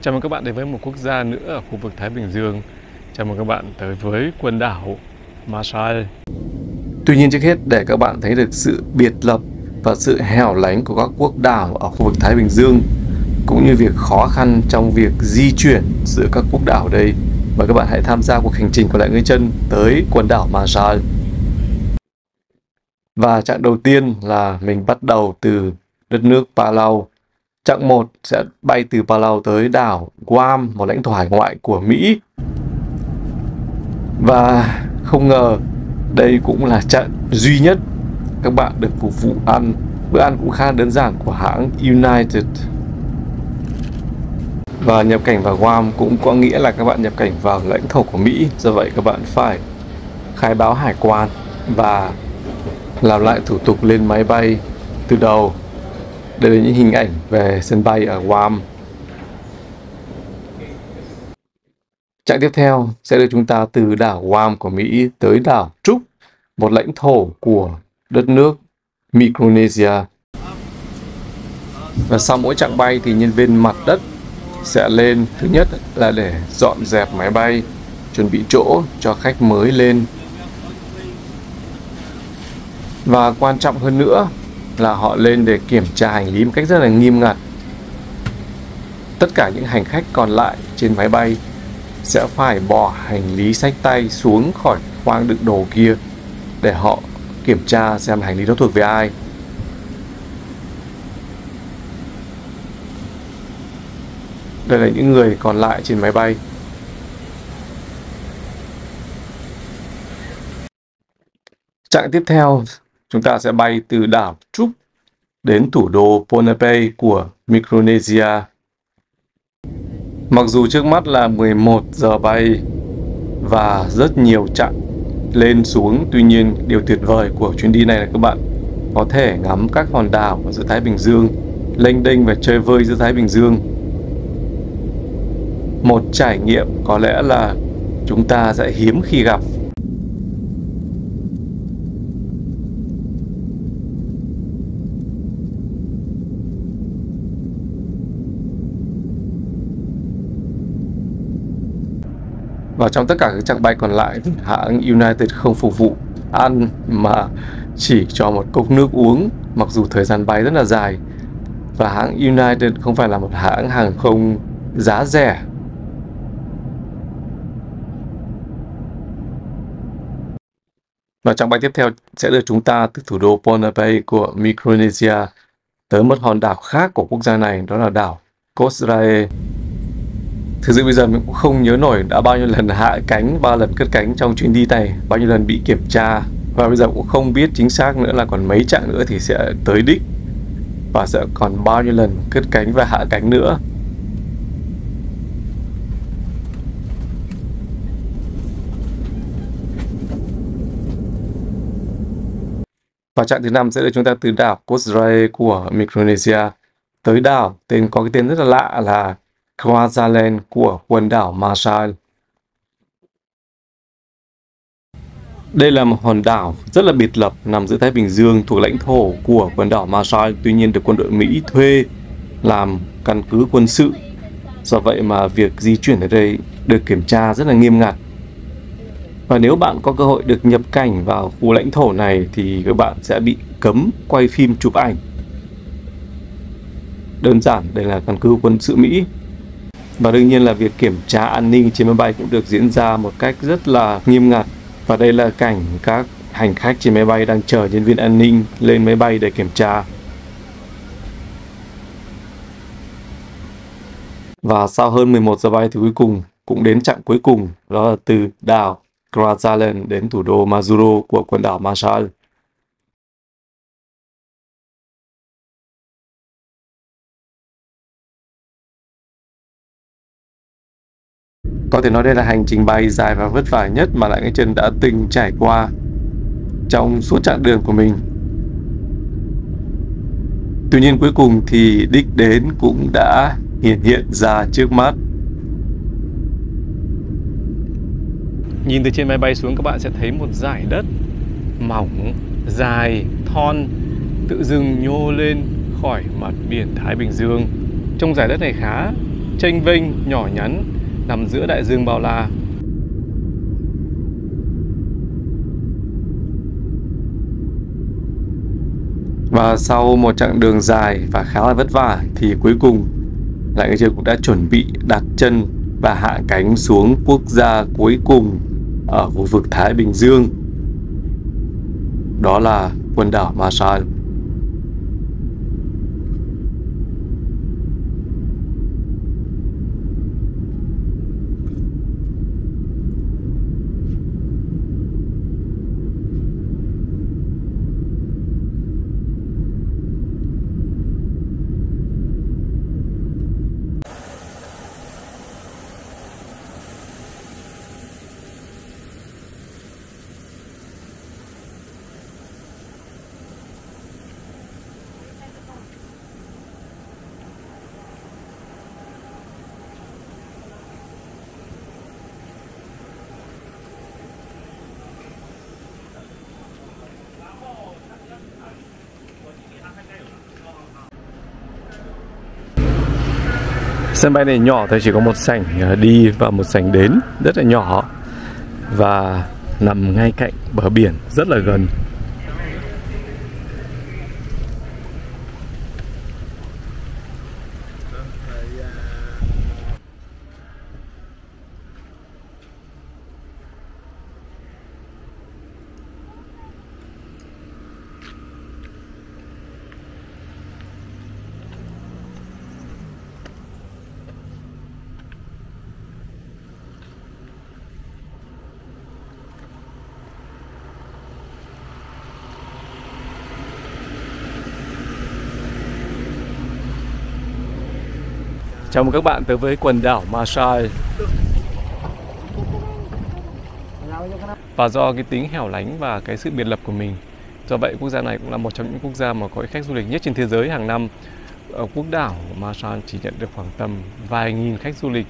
Chào mừng các bạn đến với một quốc gia nữa ở khu vực Thái Bình Dương. Chào mừng các bạn tới với quần đảo Marshall. Tuy nhiên, trước hết để các bạn thấy được sự biệt lập và sự hẻo lánh của các quốc đảo ở khu vực Thái Bình Dương, cũng như việc khó khăn trong việc di chuyển giữa các quốc đảo đây, mời các bạn hãy tham gia cuộc hành trình của Lại Người Chân tới quần đảo Marshall. Và chặng đầu tiên là mình bắt đầu từ đất nước Palau. Chặng 1 sẽ bay từ Palau tới đảo Guam, một lãnh thổ hải ngoại của Mỹ. Và không ngờ đây cũng là chặng duy nhất các bạn được phục vụ ăn. Bữa ăn cũng khá đơn giản của hãng United. Và nhập cảnh vào Guam cũng có nghĩa là các bạn nhập cảnh vào lãnh thổ của Mỹ. Do vậy các bạn phải khai báo hải quan và làm lại thủ tục lên máy bay từ đầu. Đây là những hình ảnh về sân bay ở Guam. Chặng tiếp theo sẽ đưa chúng ta từ đảo Guam của Mỹ tới đảo Truk, một lãnh thổ của đất nước Micronesia. Và sau mỗi chặng bay thì nhân viên mặt đất sẽ lên, thứ nhất là để dọn dẹp máy bay, chuẩn bị chỗ cho khách mới lên. Và quan trọng hơn nữa là họ lên để kiểm tra hành lý một cách rất là nghiêm ngặt. Tất cả những hành khách còn lại trên máy bay sẽ phải bỏ hành lý xách tay xuống khỏi khoang đựng đồ kia để họ kiểm tra xem hành lý đó thuộc về ai. Đây là những người còn lại trên máy bay. Chặng tiếp theo, chúng ta sẽ bay từ đảo Truk đến thủ đô Ponape của Micronesia. Mặc dù trước mắt là 11 giờ bay và rất nhiều chặng lên xuống, tuy nhiên điều tuyệt vời của chuyến đi này là các bạn có thể ngắm các hòn đảo ở giữa Thái Bình Dương, lênh đênh và chơi vơi giữa Thái Bình Dương. Một trải nghiệm có lẽ là chúng ta sẽ hiếm khi gặp. Và trong tất cả các chặng bay còn lại thì hãng United không phục vụ ăn mà chỉ cho một cốc nước uống, mặc dù thời gian bay rất là dài. Và hãng United không phải là một hãng hàng không giá rẻ. Và chặng bay tiếp theo sẽ đưa chúng ta từ thủ đô Ponape của Micronesia tới một hòn đảo khác của quốc gia này, đó là đảo Kosrae. Thực sự bây giờ mình cũng không nhớ nổi đã bao nhiêu lần hạ cánh, bao lần cất cánh trong chuyến đi này, bao nhiêu lần bị kiểm tra. Và bây giờ cũng không biết chính xác nữa là còn mấy chặng nữa thì sẽ tới đích. Và sẽ còn bao nhiêu lần cất cánh và hạ cánh nữa. Và chặng thứ 5 sẽ đưa chúng ta từ đảo Kosrae của Micronesia tới đảo có cái tên rất là lạ là Kwajalein của quần đảo Marshall. Đây là một hòn đảo rất là biệt lập nằm giữa Thái Bình Dương, thuộc lãnh thổ của quần đảo Marshall, tuy nhiên được quân đội Mỹ thuê làm căn cứ quân sự. Do vậy mà việc di chuyển ở đây được kiểm tra rất là nghiêm ngặt. Và nếu bạn có cơ hội được nhập cảnh vào khu lãnh thổ này thì các bạn sẽ bị cấm quay phim chụp ảnh. Đơn giản, đây là căn cứ quân sự Mỹ. Và đương nhiên là việc kiểm tra an ninh trên máy bay cũng được diễn ra một cách rất là nghiêm ngặt. Và đây là cảnh các hành khách trên máy bay đang chờ nhân viên an ninh lên máy bay để kiểm tra. Và sau hơn 11 giờ bay thì cuối cùng cũng đến chặng cuối cùng, đó là từ đảo Kwajalein đến thủ đô Majuro của quần đảo Marshall. Có thể nói đây là hành trình bay dài và vất vả nhất mà Lại Người Chân đã từng trải qua trong suốt chặng đường của mình. Tuy nhiên cuối cùng thì đích đến cũng đã hiện ra trước mắt. Nhìn từ trên máy bay xuống, các bạn sẽ thấy một dải đất mỏng, dài, thon tự dưng nhô lên khỏi mặt biển Thái Bình Dương. Trong dải đất này khá chênh vênh, nhỏ nhắn, nằm giữa đại dương bao la. Và sau một chặng đường dài và khá là vất vả thì cuối cùng Lại Người Chơi cũng đã chuẩn bị đặt chân và hạ cánh xuống quốc gia cuối cùng ở khu vực Thái Bình Dương. Đó là quần đảo Marshall. Sân bay này nhỏ thôi, chỉ có một sảnh đi và một sảnh đến, rất là nhỏ và nằm ngay cạnh bờ biển, rất là gần. Chào mừng các bạn tới với quần đảo Marshall. Và do cái tính hẻo lánh và cái sự biệt lập của mình, do vậy quốc gia này cũng là một trong những quốc gia mà có khách du lịch nhất trên thế giới hàng năm. Ở quốc đảo Marshall chỉ nhận được khoảng tầm vài nghìn khách du lịch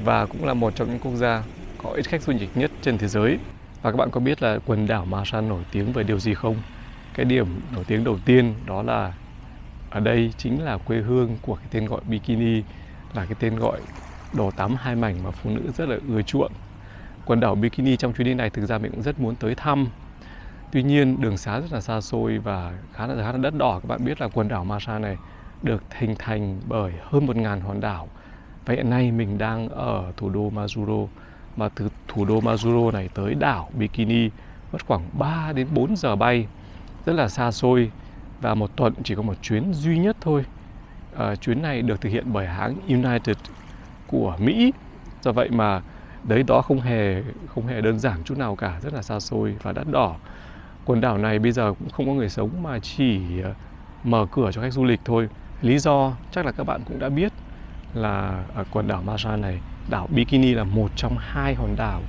và cũng là một trong những quốc gia có ít khách du lịch nhất trên thế giới. Và các bạn có biết là quần đảo Marshall nổi tiếng về điều gì không? Cái điểm nổi tiếng đầu tiên đó là ở đây chính là quê hương của cái tên gọi bikini, là cái tên gọi đồ tắm hai mảnh mà phụ nữ rất là ưa chuộng. Quần đảo Bikini trong chuyến đi này thực ra mình cũng rất muốn tới thăm. Tuy nhiên đường xá rất là xa xôi và khá là đất đỏ. Các bạn biết là quần đảo Marshall này được hình thành bởi hơn 1.000 hòn đảo. Và hiện nay mình đang ở thủ đô Majuro. Mà từ thủ đô Majuro này tới đảo Bikini mất khoảng 3 đến 4 giờ bay, rất là xa xôi. Và một tuần chỉ có một chuyến duy nhất thôi. Chuyến này được thực hiện bởi hãng United của Mỹ. Do vậy mà đấy đó không hề đơn giản chút nào cả, rất là xa xôi và đắt đỏ. Quần đảo này bây giờ cũng không có người sống mà chỉ mở cửa cho khách du lịch thôi. Lý do chắc là các bạn cũng đã biết là ở quần đảo Marshall này, đảo Bikini là một trong 2 hòn đảo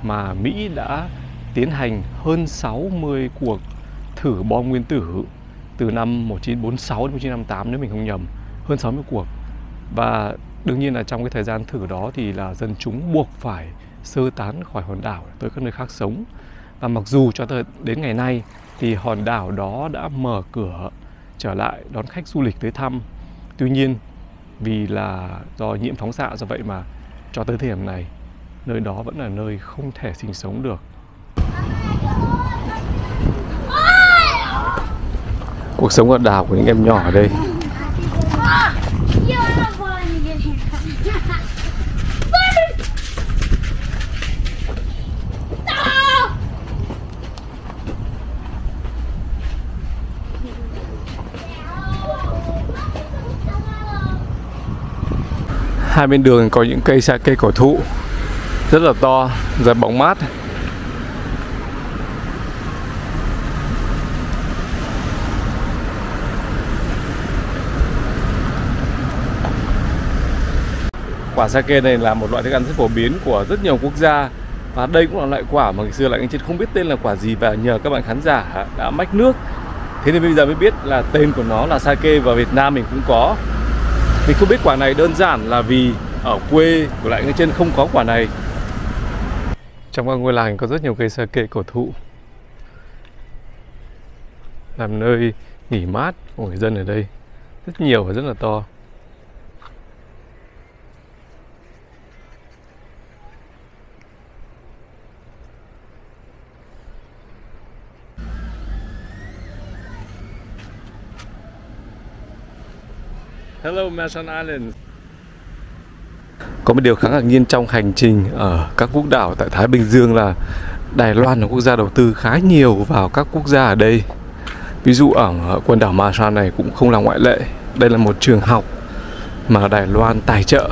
mà Mỹ đã tiến hành hơn 60 cuộc thử bom nguyên tử từ năm 1946 đến 1958 nếu mình không nhầm, hơn 60 cuộc. Và đương nhiên là trong cái thời gian thử đó thì là dân chúng buộc phải sơ tán khỏi hòn đảo tới các nơi khác sống. Và mặc dù cho tới đến ngày nay thì hòn đảo đó đã mở cửa trở lại đón khách du lịch tới thăm. Tuy nhiên vì là do nhiễm phóng xạ, do vậy mà cho tới thời điểm này nơi đó vẫn là nơi không thể sinh sống được. Cuộc sống ở đảo của những em nhỏ ở đây. Hai bên đường có những cây sake cổ thụ rất là to, rất bóng mát. Quả sake này là một loại thức ăn rất phổ biến của rất nhiều quốc gia. Và đây cũng là loại quả mà ngày xưa Lại Người Chơi không biết tên là quả gì, và nhờ các bạn khán giả đã mách nước, thế nên bây giờ mới biết là tên của nó là sake, và Việt Nam mình cũng có. Mình không biết quả này đơn giản là vì ở quê của Lại Người Chơi không có quả này. Trong các ngôi làng có rất nhiều cây sake cổ thụ làm nơi nghỉ mát của người dân ở đây, rất nhiều và rất là to. Hello Marshall Islands. Có một điều khá ngạc nhiên trong hành trình ở các quốc đảo tại Thái Bình Dương là Đài Loan là quốc gia đầu tư khá nhiều vào các quốc gia ở đây. Ví dụ ở quần đảo Marshall này cũng không là ngoại lệ. Đây là một trường học mà Đài Loan tài trợ.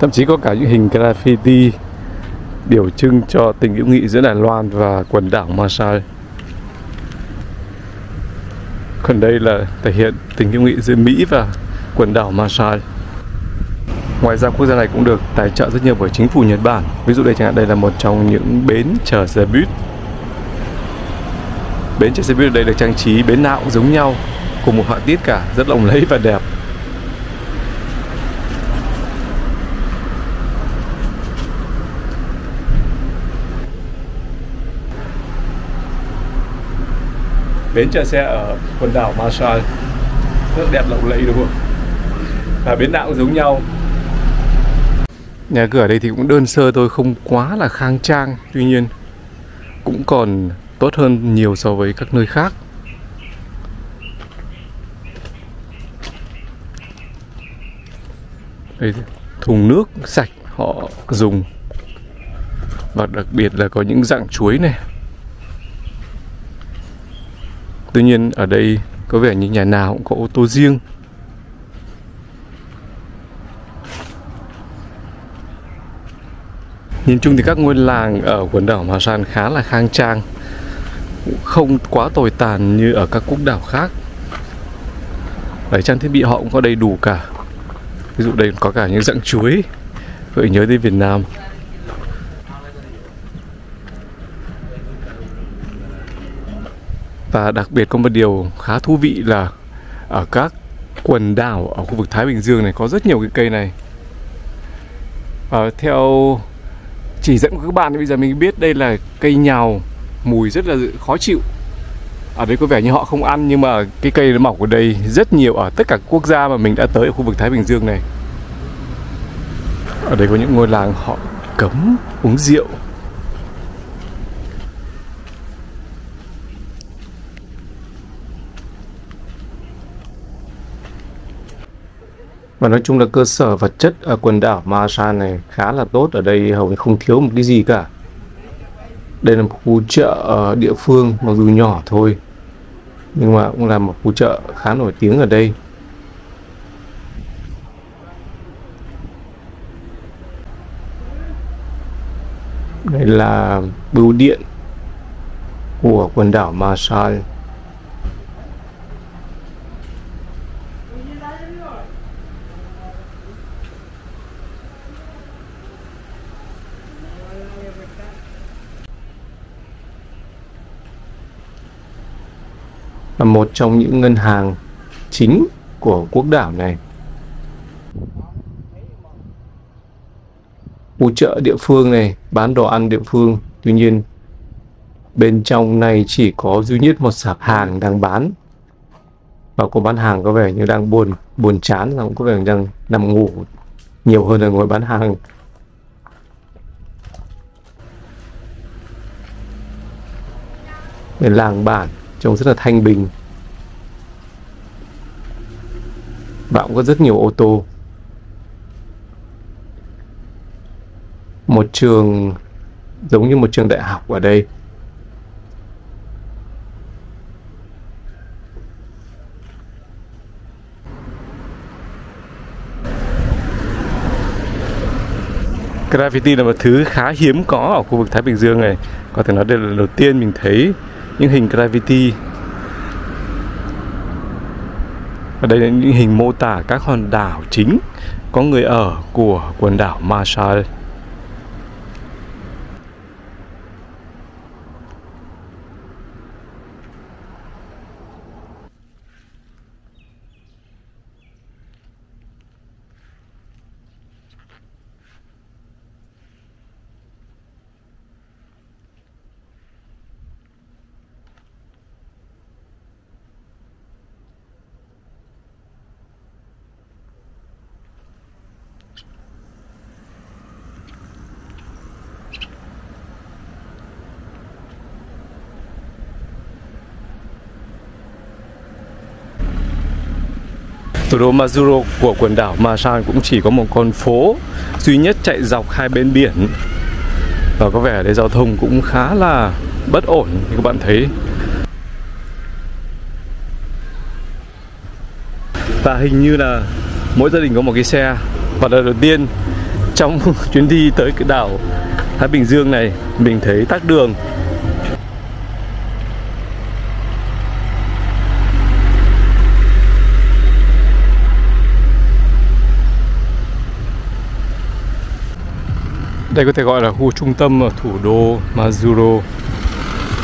Thậm chí có cả những hình graffiti biểu trưng cho tình hữu nghị giữa Đài Loan và quần đảo Marshall. Còn đây là thể hiện tình hữu nghị giữa Mỹ và quần đảo Marshall. Ngoài ra quốc gia này cũng được tài trợ rất nhiều bởi chính phủ Nhật Bản. Ví dụ đây chẳng hạn, đây là một trong những bến chở xe buýt. Bến chở xe buýt ở đây được trang trí bến nào cũng giống nhau, cùng một họa tiết cả, rất lộng lẫy và đẹp. Bến chở xe ở quần đảo Marshall rất đẹp lộng lẫy đúng không? Và bến nào cũng giống nhau. Nhà cửa ở đây thì cũng đơn sơ thôi, không quá là khang trang. Tuy nhiên cũng còn tốt hơn nhiều so với các nơi khác. Đây, thùng nước sạch họ dùng. Và đặc biệt là có những dạng chuối này. Tuy nhiên ở đây có vẻ như nhà nào cũng có ô tô riêng. Nhìn chung thì các ngôi làng ở quần đảo Marshall khá là khang trang, không quá tồi tàn như ở các quốc đảo khác. Đấy, trang thiết bị họ cũng có đầy đủ cả. Ví dụ đây có cả những dạng chuối, gợi nhớ đến Việt Nam. Và đặc biệt có một điều khá thú vị là ở các quần đảo ở khu vực Thái Bình Dương này có rất nhiều cái cây này. Theo chỉ dẫn của các bạn thì bây giờ mình biết đây là cây nhào, mùi rất là khó chịu. Ở đây có vẻ như họ không ăn, nhưng mà cái cây nó mọc ở đây rất nhiều ở tất cả các quốc gia mà mình đã tới ở khu vực Thái Bình Dương này. Ở đây có những ngôi làng họ cấm uống rượu. Và nói chung là cơ sở vật chất ở quần đảo Marshall này khá là tốt. Ở đây hầu như không thiếu một cái gì cả. Đây là một khu chợ địa phương, mặc dù nhỏ thôi, nhưng mà cũng là một khu chợ khá nổi tiếng ở đây. Đây là bưu điện của quần đảo Marshall. Là một trong những ngân hàng chính của quốc đảo này. Khu chợ địa phương này bán đồ ăn địa phương. Tuy nhiên bên trong này chỉ có duy nhất một sạp hàng đang bán. Và cô bán hàng có vẻ như đang buồn chán, cũng có vẻ đang nằm ngủ nhiều hơn là ngồi bán hàng. Bên làng bản trông rất là thanh bình. Và cũng có rất nhiều ô tô. Một trường giống như một trường đại học ở đây. Graffiti là một thứ khá hiếm có ở khu vực Thái Bình Dương này. Có thể nói đây là lần đầu tiên mình thấy những hình graffiti. Ở đây là những hình mô tả các hòn đảo chính có người ở của quần đảo Marshall. Thủ đô Majuro của quần đảo Marshall cũng chỉ có một con phố duy nhất chạy dọc hai bên biển. Và có vẻ ở đây giao thông cũng khá là bất ổn như các bạn thấy. Và hình như là mỗi gia đình có một cái xe. Và lần đầu tiên trong chuyến đi tới cái đảo Thái Bình Dương này, mình thấy tắc đường. Đây có thể gọi là khu trung tâm ở thủ đô Majuro.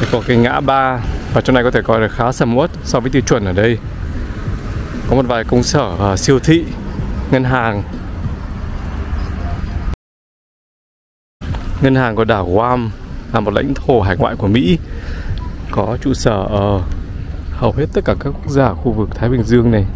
Đây có cái ngã ba và trong này có thể gọi là khá sầm uất so với tiêu chuẩn ở đây. Có một vài công sở, siêu thị, ngân hàng. Ngân hàng của đảo Guam là một lãnh thổ hải ngoại của Mỹ, có trụ sở ở hầu hết tất cả các quốc gia ở khu vực Thái Bình Dương này.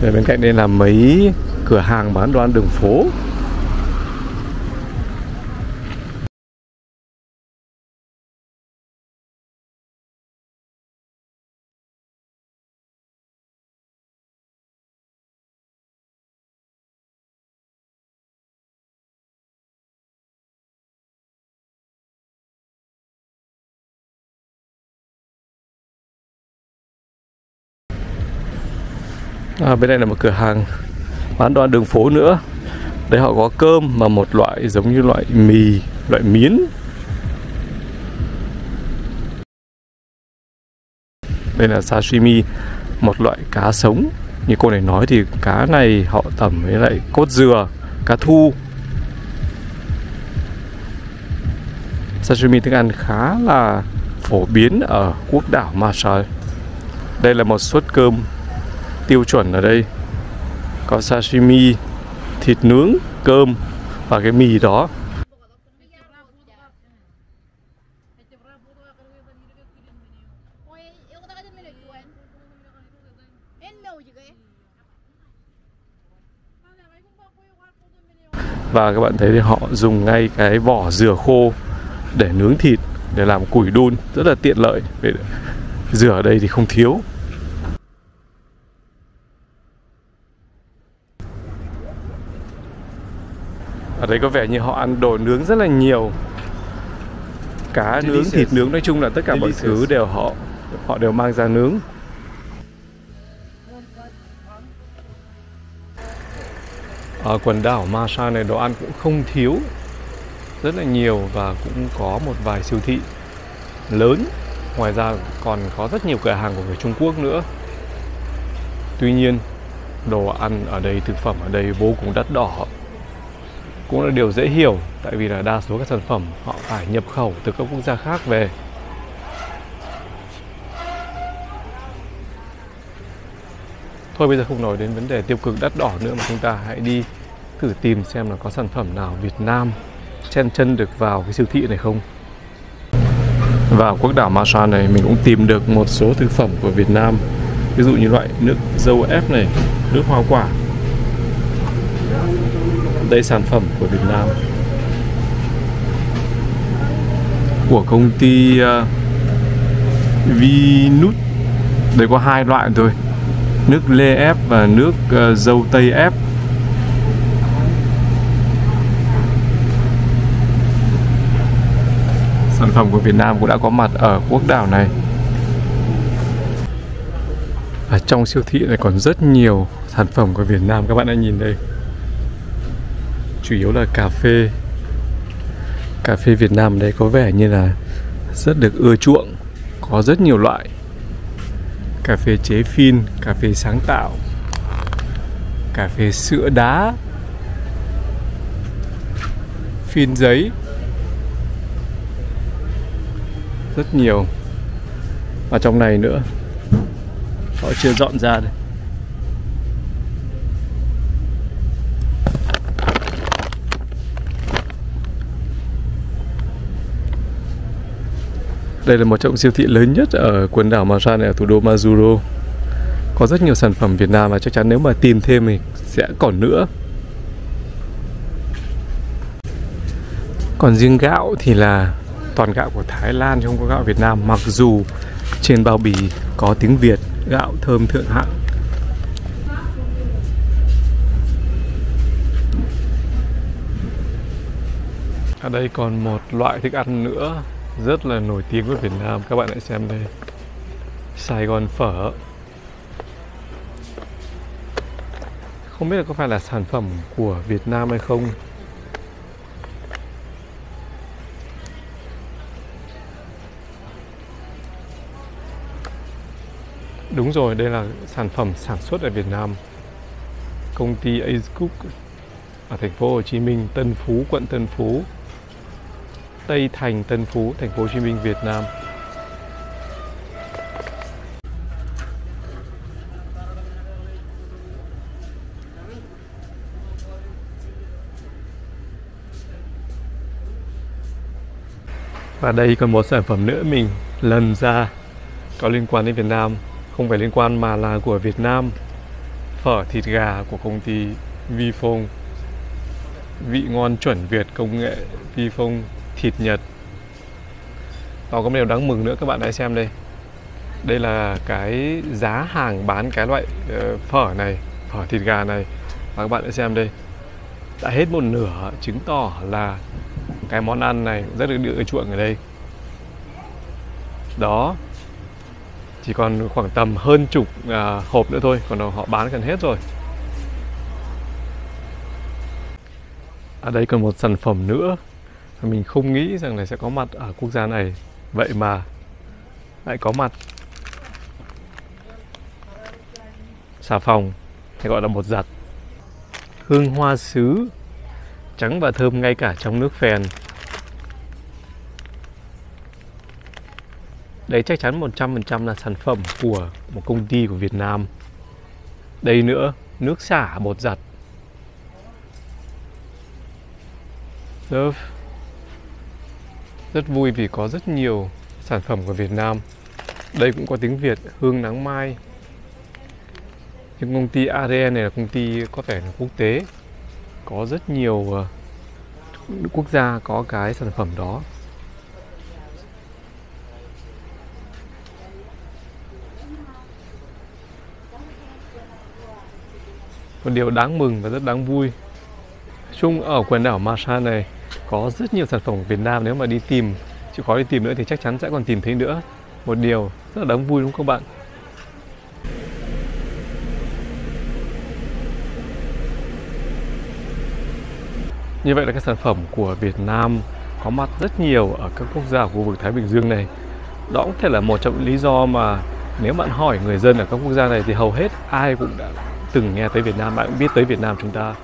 Để bên cạnh đây là mấy cửa hàng bán đồ ăn đường phố. Bên đây là một cửa hàng bán đồ ăn đường phố nữa. Đây họ có cơm và một loại giống như loại mì, loại miến. Đây là sashimi, một loại cá sống. Như cô này nói thì cá này họ tẩm với lại cốt dừa, cá thu. Sashimi thức ăn khá là phổ biến ở quốc đảo Marshall. Đây là một suất cơm tiêu chuẩn ở đây. Có sashimi, thịt nướng, cơm và cái mì đó. Và các bạn thấy thì họ dùng ngay cái vỏ dừa khô để nướng thịt, để làm củi đun, rất là tiện lợi. Dừa ở đây thì không thiếu. Ở đây có vẻ như họ ăn đồ nướng rất là nhiều. Cá nướng, thịt nướng, nói chung là tất cả mọi thứ đều họ đều mang ra nướng. Ở quần đảo Marshall này đồ ăn cũng không thiếu, rất là nhiều và cũng có một vài siêu thị lớn. Ngoài ra còn có rất nhiều cửa hàng của người Trung Quốc nữa. Tuy nhiên, đồ ăn ở đây, thực phẩm ở đây vô cùng đắt đỏ. Cũng là điều dễ hiểu, tại vì là đa số các sản phẩm họ phải nhập khẩu từ các quốc gia khác về. Thôi bây giờ không nói đến vấn đề tiêu cực đắt đỏ nữa, mà chúng ta hãy đi thử tìm xem là có sản phẩm nào Việt Nam chen chân được vào cái siêu thị này không. Vào quốc đảo Marshall này mình cũng tìm được một số thực phẩm của Việt Nam. Ví dụ như loại nước dâu ép này, nước hoa quả. Đây sản phẩm của Việt Nam, của công ty Vinut. Đây có hai loại thôi, nước lê ép và nước dâu tây ép. Sản phẩm của Việt Nam cũng đã có mặt ở quốc đảo này. Ở trong siêu thị này còn rất nhiều sản phẩm của Việt Nam, các bạn hãy nhìn đây. Chủ yếu là cà phê. Cà phê Việt Nam đây có vẻ như là rất được ưa chuộng. Có rất nhiều loại. Cà phê chế phin, cà phê sáng tạo, cà phê sữa đá, phin giấy. Rất nhiều. Ở trong này nữa, họ chưa dọn ra đây. Đây là một trong siêu thị lớn nhất ở quần đảo Marshall này, ở thủ đô Majuro. Có rất nhiều sản phẩm Việt Nam và chắc chắn nếu mà tìm thêm thì sẽ còn nữa. Còn riêng gạo thì là toàn gạo của Thái Lan chứ không có gạo Việt Nam. Mặc dù trên bao bì có tiếng Việt, gạo thơm thượng hạng. Ở đây còn một loại thức ăn nữa rất là nổi tiếng của Việt Nam. Các bạn hãy xem đây. Sài Gòn phở. Không biết là có phải là sản phẩm của Việt Nam hay không. Đúng rồi, đây là sản phẩm sản xuất ở Việt Nam. Công ty Ace Cook ở thành phố Hồ Chí Minh, Tân Phú, quận Tân Phú, Tây Thành, Tân Phú, thành phố Hồ Chí Minh, Việt Nam. Và đây còn một sản phẩm nữa mình lần ra có liên quan đến Việt Nam. Không phải liên quan mà là của Việt Nam. Phở thịt gà của công ty Vifong. Vị ngon chuẩn Việt, công nghệ Vifong, thịt Nhật. Và có một điều đáng mừng nữa, các bạn hãy xem đây. Đây là cái giá hàng bán cái loại phở này, phở thịt gà này. Và các bạn hãy xem đây, đã hết một nửa, chứng tỏ là cái món ăn này rất được ưa chuộng ở đây. Đó, chỉ còn khoảng tầm hơn chục hộp nữa thôi, còn họ bán gần hết rồi. Ở đây còn một sản phẩm nữa mình không nghĩ rằng là sẽ có mặt ở quốc gia này, vậy mà lại có mặt. Xà phòng hay gọi là bột giặt, hương hoa sứ, trắng và thơm ngay cả trong nước phèn. Đây chắc chắn 100% là sản phẩm của một công ty của Việt Nam. Đây nữa, nước xả bột giặt. Surf. Rất vui vì có rất nhiều sản phẩm của Việt Nam. Đây cũng có tiếng Việt, hương nắng mai. Nhưng công ty ADN này là công ty có vẻ là quốc tế. Có rất nhiều quốc gia có cái sản phẩm đó. Một điều đáng mừng và rất đáng vui, chung ở quần đảo Marshall này có rất nhiều sản phẩm của Việt Nam. Nếu mà đi tìm, chịu khó đi tìm nữa thì chắc chắn sẽ còn tìm thấy nữa. Một điều rất là đáng vui đúng không các bạn? Như vậy là các sản phẩm của Việt Nam có mặt rất nhiều ở các quốc gia của khu vực Thái Bình Dương này. Đó cũng thể là một trong những lý do mà nếu bạn hỏi người dân ở các quốc gia này thì hầu hết ai cũng đã từng nghe tới Việt Nam, ai cũng biết tới Việt Nam chúng ta.